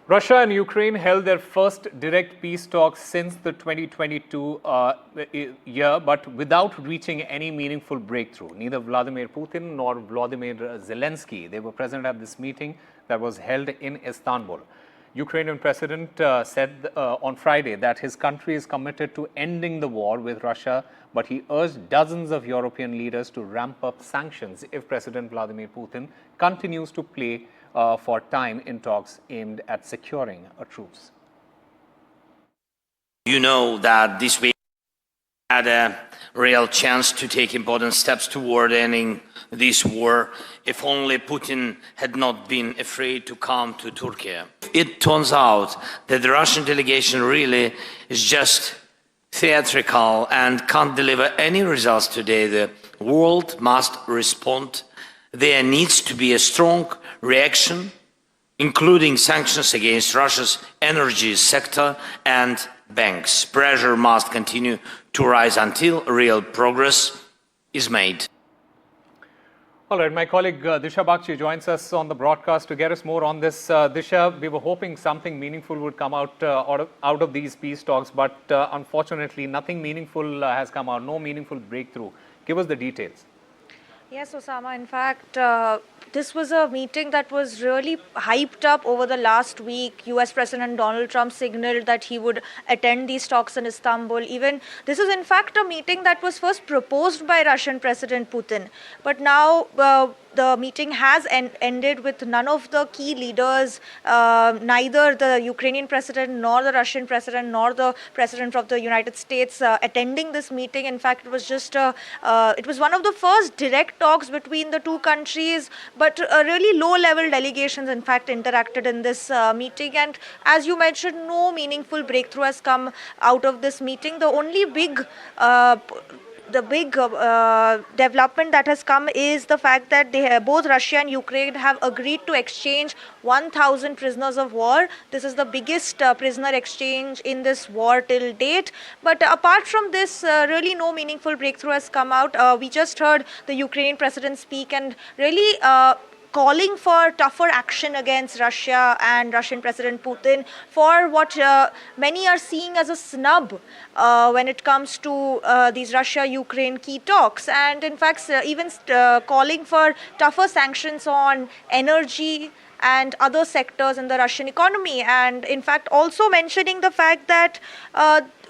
Russia and Ukraine held their first direct peace talks since the 2022 year, but without reaching any meaningful breakthrough. Neither Vladimir Putin nor Vladimir Zelensky, they were present at this meeting that was held in Istanbul. Ukrainian President said on Friday that his country is committed to ending the war with Russia, but he urged dozens of European leaders to ramp up sanctions if President Vladimir Putin continues to play for time in talks aimed at securing a truce. You know that this week we had a real chance to take important steps toward ending this war if only Putin had not been afraid to come to Turkey. It turns out that the Russian delegation really is just theatrical and can't deliver any results today. The world must respond. There needs to be a strong reaction, including sanctions against Russia's energy sector and banks. Pressure must continue to rise until real progress is made. All right, my colleague Disha Bakshi joins us on the broadcast to get us more on this. Disha, we were hoping something meaningful would come out of these peace talks, but unfortunately nothing meaningful has come out, no meaningful breakthrough. Give us the details. Yes, Osama. In fact, this was a meeting that was really hyped up over the last week. US President Donald Trump signaled that he would attend these talks in Istanbul. Even this is in fact a meeting that was first proposed by Russian President Putin. But now the meeting has ended with none of the key leaders, neither the Ukrainian president nor the Russian president nor the president of the United States attending this meeting. In fact, it was just it was one of the first direct talks between the two countries, but really low-level delegations, in fact, interacted in this meeting. And as you mentioned, no meaningful breakthrough has come out of this meeting. The only big development that has come is the fact that both Russia and Ukraine have agreed to exchange 1,000 prisoners of war. This is the biggest prisoner exchange in this war till date. But apart from this, really no meaningful breakthrough has come out. We just heard the Ukrainian president speak and really calling for tougher action against Russia and Russian President Putin for what many are seeing as a snub when it comes to these Russia-Ukraine key talks. And in fact, even calling for tougher sanctions on energy and other sectors in the Russian economy. And in fact, also mentioning the fact that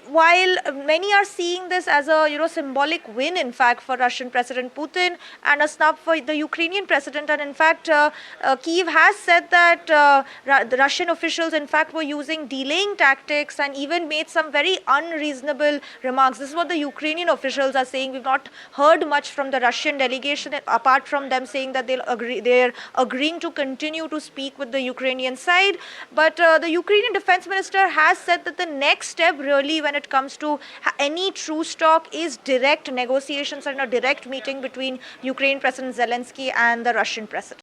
while many are seeing this as a symbolic win, in fact, for Russian President Putin and a snub for the Ukrainian president, and in fact, Kyiv has said that the Russian officials, in fact, were using delaying tactics and even made some very unreasonable remarks. This is what the Ukrainian officials are saying. We've not heard much from the Russian delegation, apart from them saying that they're agreeing to continue to speak with the Ukrainian side. But the Ukrainian defense minister has said that the next step, really, when it comes to any truce talk, is direct negotiations and a direct meeting between Ukrainian President Zelensky and the Russian president.